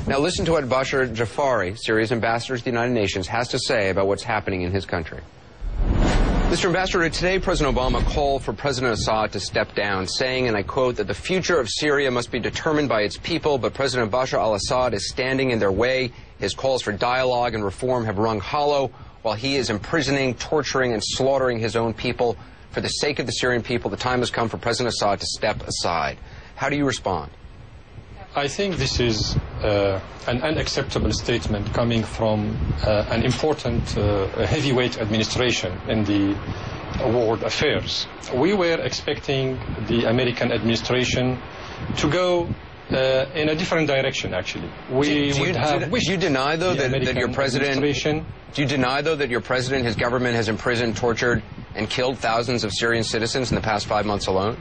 Now listen to what Bashar Jafari, Syria's ambassador to the United Nations, has to say about what's happening in his country. Mr. Ambassador, today President Obama called for President Assad to step down, saying, and I quote, that the future of Syria must be determined by its people, but President Bashar al-Assad is standing in their way. His calls for dialogue and reform have rung hollow, while he is imprisoning, torturing, and slaughtering his own people. For the sake of the Syrian people, the time has come for President Assad to step aside. How do you respond? I think this is an unacceptable statement coming from an important heavyweight administration in the world affairs. We were expecting the American administration to go in a different direction, actually. Do you deny, though, that your president... Do you deny, though, that your president, his government, has imprisoned, tortured, and killed thousands of Syrian citizens in the past 5 months alone?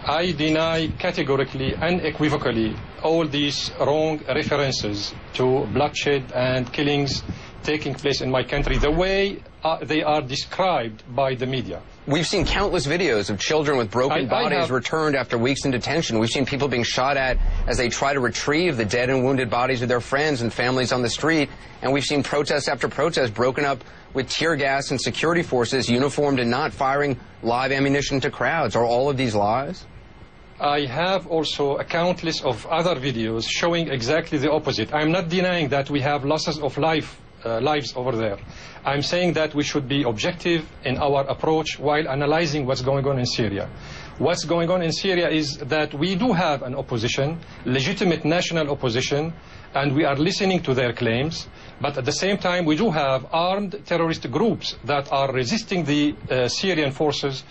I deny categorically, unequivocally, all these wrong references to bloodshed and killings taking place in my country, the way they are described by the media. We've seen countless videos of children with broken bodies returned after weeks in detention. We've seen people being shot at as they try to retrieve the dead and wounded bodies of their friends and families on the street. And we've seen protest after protest broken up with tear gas and security forces uniformed and not firing live ammunition to crowds. Are all of these lies? I have also a countless of other videos showing exactly the opposite. I'm not denying that we have losses of lives over there. I'm saying that we should be objective in our approach while analyzing what's going on in Syria. What's going on in Syria is that we do have an opposition, legitimate national opposition, and we are listening to their claims. But at the same time, we do have armed terrorist groups that are resisting the Syrian forces.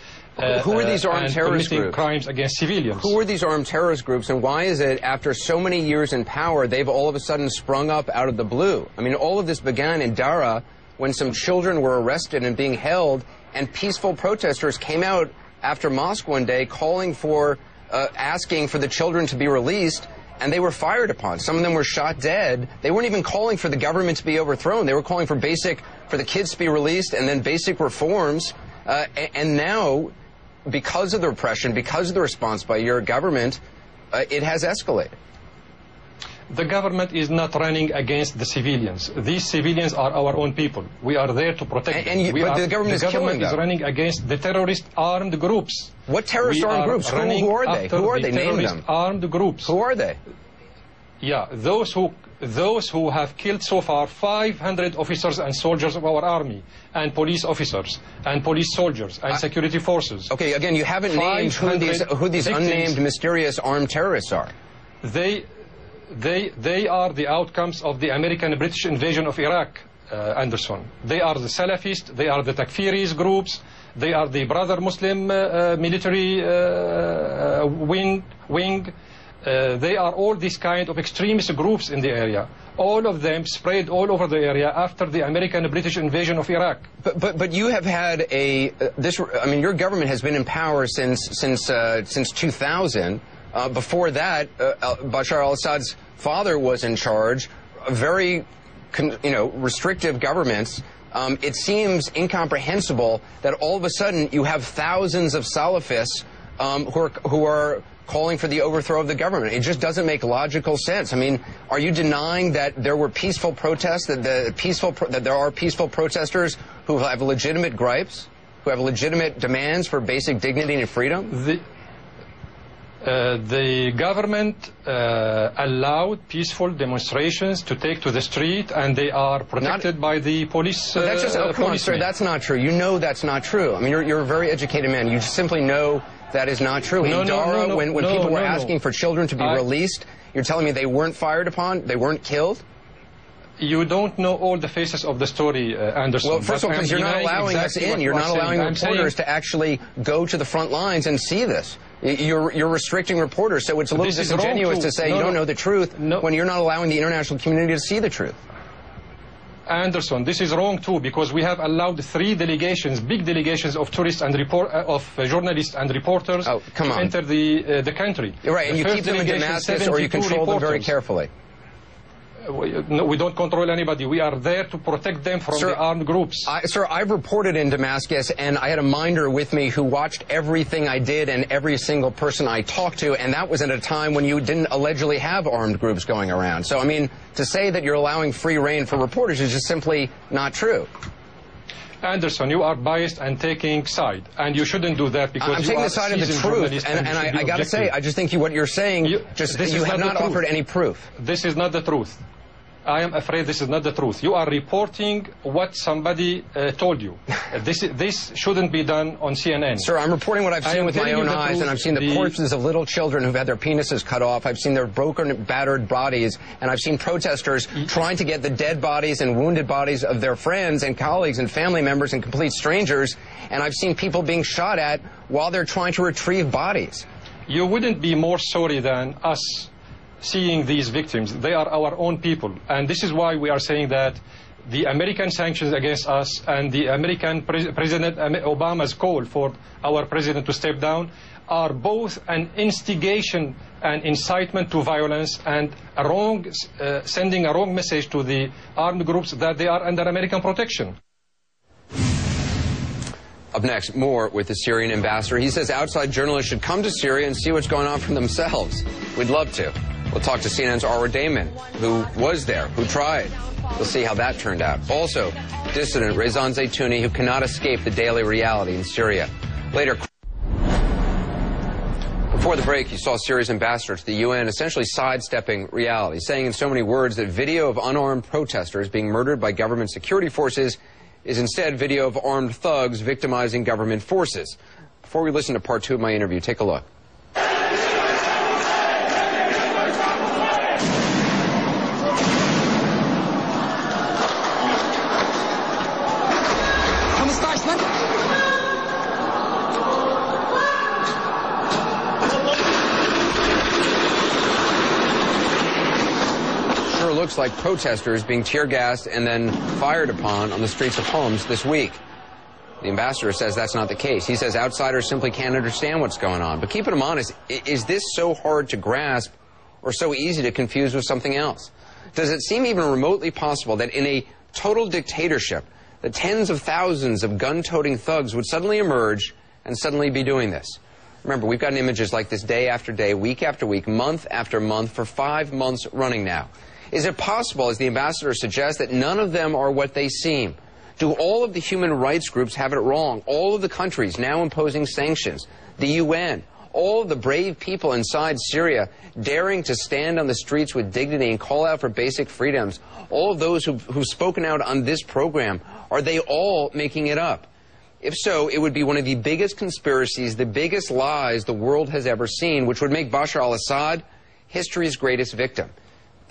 Who are these armed terrorist groups? Crimes against civilians. Who are these armed terrorist groups, and why is it, after so many years in power, they've all of a sudden sprung up out of the blue? I mean, all of this began in Dara when some children were arrested and being held, and peaceful protesters came out after mosque one day calling for, asking for the children to be released, and they were fired upon. Some of them were shot dead. They weren't even calling for the government to be overthrown. They were calling for the kids to be released and then basic reforms. And now, because of the repression, because of the response by your government, it has escalated. The government is not running against the civilians. These civilians are our own people. We are there to protect them. But the government is running against the terrorist armed groups. What terrorist armed groups? Who are they? Who are they? Name them. Armed groups. Who are they? Yeah, those who have killed so far 500 officers and soldiers of our army, and police officers, and police soldiers, and security forces. Okay, again, you haven't named who these unnamed, mysterious armed terrorists are. They are the outcomes of the American-British invasion of Iraq, Anderson. They are the Salafists, they are the Takfiris groups, they are the Brother Muslim military wing. They are all these kind of extremist groups in the area. All of them spread all over the area after the American-British invasion of Iraq. But you have had I mean, your government has been in power since 2000. Before that, Bashar al-Assad's father was in charge. Very, restrictive governments. It seems incomprehensible that all of a sudden you have thousands of Salafists who are calling for the overthrow of the government. It just doesn't make logical sense. I mean, are you denying that there were peaceful protests, that there are peaceful protesters who have legitimate gripes, who have legitimate demands for basic dignity and freedom? The government allowed peaceful demonstrations to take to the street, and they are protected by the police. That's just, come on, sir, that's not true. You know that's not true. I mean, you're a very educated man. You simply know that is not true. In Dara, when people were asking for children to be released, you're telling me they weren't fired upon, they weren't killed? You don't know all the faces of the story, Anderson. Well, first of all, because you're not allowing us in. You're not allowing reporters to actually go to the front lines and see this. You're restricting reporters, so it's a little disingenuous to say you don't know the truth when you're not allowing the international community to see the truth. Anderson, this is wrong too, because we have allowed 3 delegations, big delegations of tourists and journalists and reporters to enter the country. You're right, and you keep them in Damascus or you control them very carefully. we don't control anybody. We are there to protect them from the armed groups. Sir, I've reported in Damascus, and I had a minder with me who watched everything I did and every single person I talked to, and that was at a time when you didn't allegedly have armed groups going around. So, I mean, to say that you're allowing free rein for reporters is just simply not true. Anderson, you are biased and taking side, and you shouldn't do that because I'm taking the side of the truth, and I got to say, I just think what you're saying, you have not offered any proof. This is not the truth. I am afraid this is not the truth. You are reporting what somebody told you. This shouldn't be done on CNN. Sir, I'm reporting what I've seen with my own eyes, and I've seen the corpses of little children who've had their penises cut off. I've seen their broken, battered bodies, and I've seen protesters trying to get the dead bodies and wounded bodies of their friends and colleagues and family members and complete strangers, and I've seen people being shot at while they're trying to retrieve bodies. You wouldn't be more sorry than us seeing these victims. They are our own people, and this is why we are saying that the American sanctions against us and the American President Obama's call for our president to step down are both an instigation and incitement to violence and sending a wrong message to the armed groups that they are under American protection. Up next, more with the Syrian ambassador. He says outside journalists should come to Syria and see what's going on for themselves. We'd love to. We'll talk to CNN's Arwa Damon, who was there, who tried. We'll see how that turned out. Also, dissident Rezan Zaytouni, who cannot escape the daily reality in Syria. Later. Before the break, you saw Syria's ambassador to the UN essentially sidestepping reality, saying in so many words that video of unarmed protesters being murdered by government security forces is instead video of armed thugs victimizing government forces. Before we listen to part 2 of my interview, take a look. Looks like protesters being tear-gassed and then fired upon on the streets of Homs this week. The ambassador says that's not the case. He says outsiders simply can't understand what's going on. But keeping him honest, is this so hard to grasp or so easy to confuse with something else? Does it seem even remotely possible that in a total dictatorship, the tens of thousands of gun-toting thugs would suddenly emerge and suddenly be doing this? Remember, we've gotten images like this day after day, week after week, month after month, for 5 months running now. Is it possible, as the ambassador suggests, that none of them are what they seem? Do all of the human rights groups have it wrong? All of the countries now imposing sanctions, the UN, all of the brave people inside Syria daring to stand on the streets with dignity and call out for basic freedoms, all of those who've spoken out on this program, are they all making it up? If so, it would be one of the biggest conspiracies, the biggest lies the world has ever seen, which would make Bashar al-Assad history's greatest victim.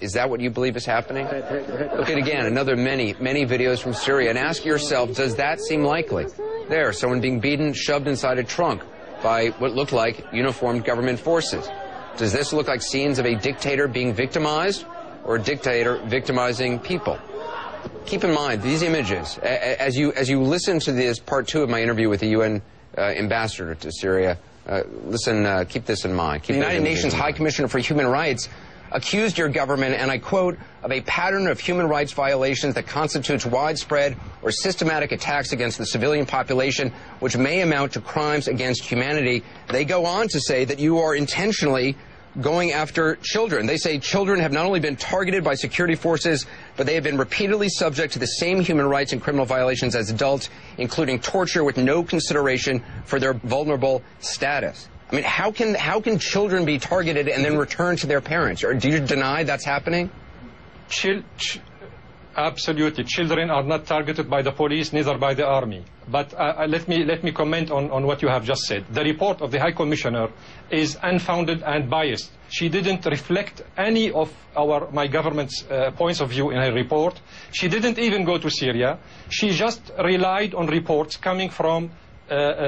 Is that what you believe is happening? Look at again, another many videos from Syria, and ask yourself, does that seem likely? There, someone being beaten, shoved inside a trunk by what looked like uniformed government forces. Does this look like scenes of a dictator being victimized or a dictator victimizing people? Keep in mind, these images, as you listen to this part 2 of my interview with the UN ambassador to Syria, keep this in mind. The United Nations High Commissioner for Human Rights accused your government, and I quote, of a pattern of human rights violations that constitutes widespread or systematic attacks against the civilian population, which may amount to crimes against humanity. They go on to say that you are intentionally going after children. They say children have not only been targeted by security forces, but they have been repeatedly subject to the same human rights and criminal violations as adults, including torture with no consideration for their vulnerable status. I mean, how can children be targeted and then returned to their parents? Or do you deny that's happening? Absolutely. Children are not targeted by the police, neither by the army. But let me comment on what you have just said. The report of the High Commissioner is unfounded and biased. She didn't reflect any of my government's points of view in her report. She didn't even go to Syria. She just relied on reports coming from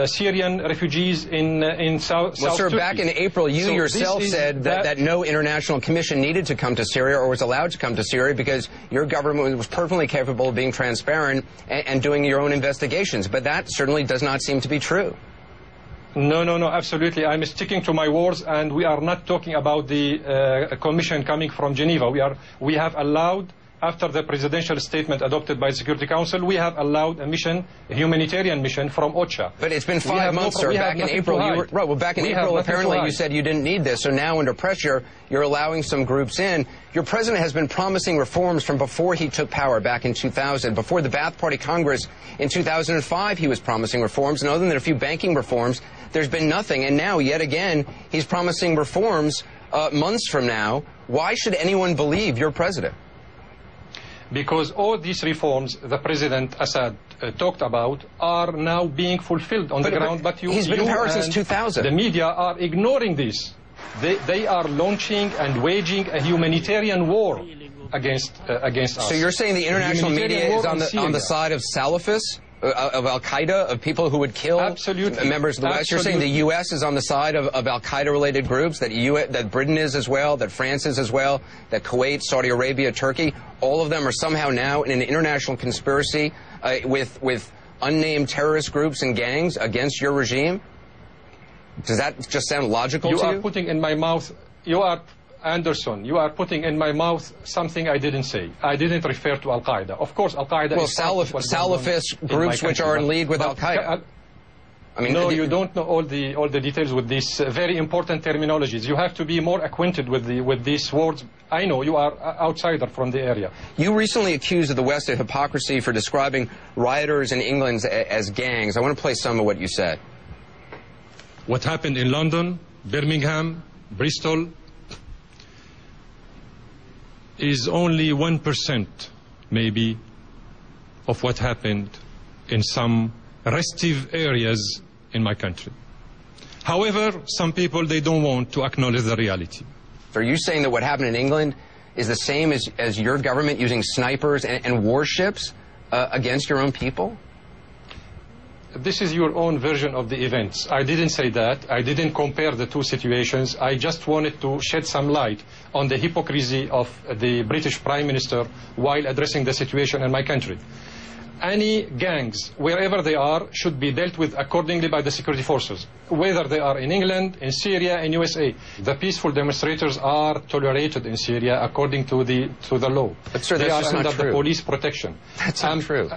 Syrian refugees in South sir, Turkey. back in April, you yourself said that no international commission needed to come to Syria or was allowed to come to Syria because your government was perfectly capable of being transparent and doing your own investigations. But that certainly does not seem to be true. No, no, no, absolutely. I'm sticking to my words, and we are not talking about the commission coming from Geneva. We have allowed, after the presidential statement adopted by the Security Council, we have allowed a mission, a humanitarian mission from OCHA. But it's been 5 months, sir. Back in April, back in April, apparently you said you didn't need this. So now, under pressure, you're allowing some groups in. Your president has been promising reforms from before he took power back in 2000. Before the Ba'ath Party Congress in 2005, he was promising reforms. And other than a few banking reforms, there's been nothing. And now, yet again, he's promising reforms months from now. Why should anyone believe your president? Because all these reforms the President Assad talked about are now being fulfilled on the ground, but he's been in power since 2000. The media are ignoring this. They are launching and waging a humanitarian war against us. So you're saying the international media is on the side of Salafists, of Al-Qaeda, of people who would kill members of the West? You're saying the U.S. is on the side of Al-Qaeda-related groups, that Britain is as well, that France is as well, that Kuwait, Saudi Arabia, Turkey, all of them are somehow now in an international conspiracy with unnamed terrorist groups and gangs against your regime? Does that just sound logical to you? You are putting in my mouth, Anderson, you are putting in my mouth something I didn't say. I didn't refer to Al-Qaeda. Of course, Al-Qaeda is Salafist groups which are in league with Al-Qaeda. I mean, no, you don't know all the details with these very important terminologies. You have to be more acquainted with these words. I know you are outsider from the area. You recently accused the West of hypocrisy for describing rioters in England as gangs. I want to play some of what you said. What happened in London, Birmingham, Bristol is only 1% maybe of what happened in some restive areas in my country. However, some people, they don't want to acknowledge the reality. Are you saying that what happened in England is the same as your government using snipers and warships against your own people? This is your own version of the events. I didn't say that. I didn't compare the two situations. I just wanted to shed some light on the hypocrisy of the British Prime Minister while addressing the situation in my country. Any gangs, wherever they are, should be dealt with accordingly by the security forces, whether they are in England, in Syria, in USA. The peaceful demonstrators are tolerated in Syria according to the law. But sir, they are under the police protection. That's not true.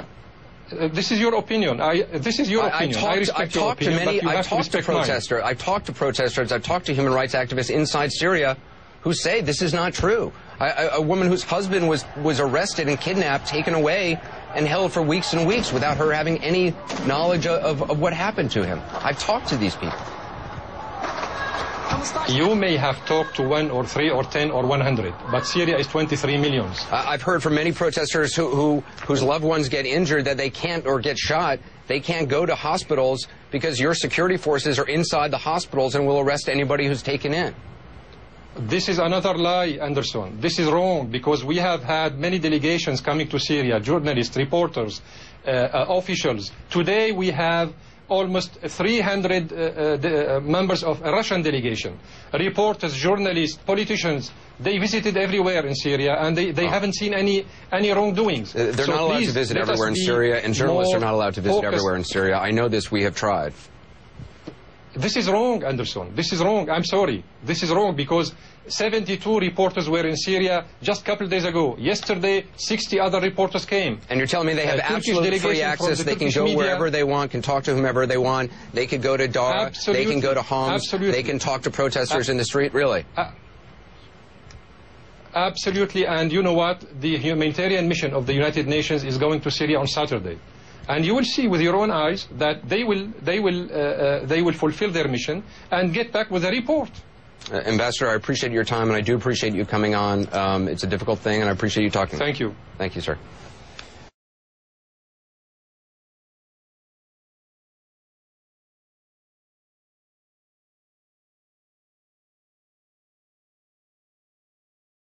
This is your opinion. This is your opinion. I respect your opinion, but you have to respect mine. I've talked to protesters, I've talked to human rights activists inside Syria who say this is not true. A woman whose husband was arrested and kidnapped, taken away, and held for weeks and weeks without her having any knowledge of what happened to him. I've talked to these people. You may have talked to 1 or 3 or 10 or 100, but Syria is 23 million. I've heard from many protesters whose loved ones get injured that they can't, or get shot, they can't go to hospitals because your security forces are inside the hospitals and will arrest anybody who's taken in. This is another lie, Anderson. This is wrong, because we have had many delegations coming to Syria, journalists, reporters, officials. Today we have almost 300 members of a Russian delegation, reporters, journalists, politicians. They visited everywhere in Syria, and they haven't seen any wrongdoings. They're not allowed to visit everywhere in Syria, and journalists are not allowed to visit everywhere in Syria. I know this. We have tried. This is wrong, Anderson. This is wrong. I'm sorry. This is wrong, because 72 reporters were in Syria just a couple of days ago. Yesterday, 60 other reporters came. And you're telling me they have absolute free access, they can go wherever they want, can talk to whomever they want, they could go to Dara, they can go to Homs, they can talk to protesters in the street, really? Absolutely, and you know what? The humanitarian mission of the United Nations is going to Syria on Saturday. And you will see with your own eyes that they will fulfill their mission and get back with a report. Ambassador, I appreciate your time, and I do appreciate you coming on. It's a difficult thing, and I appreciate you talking. Thank you. Thank you, sir.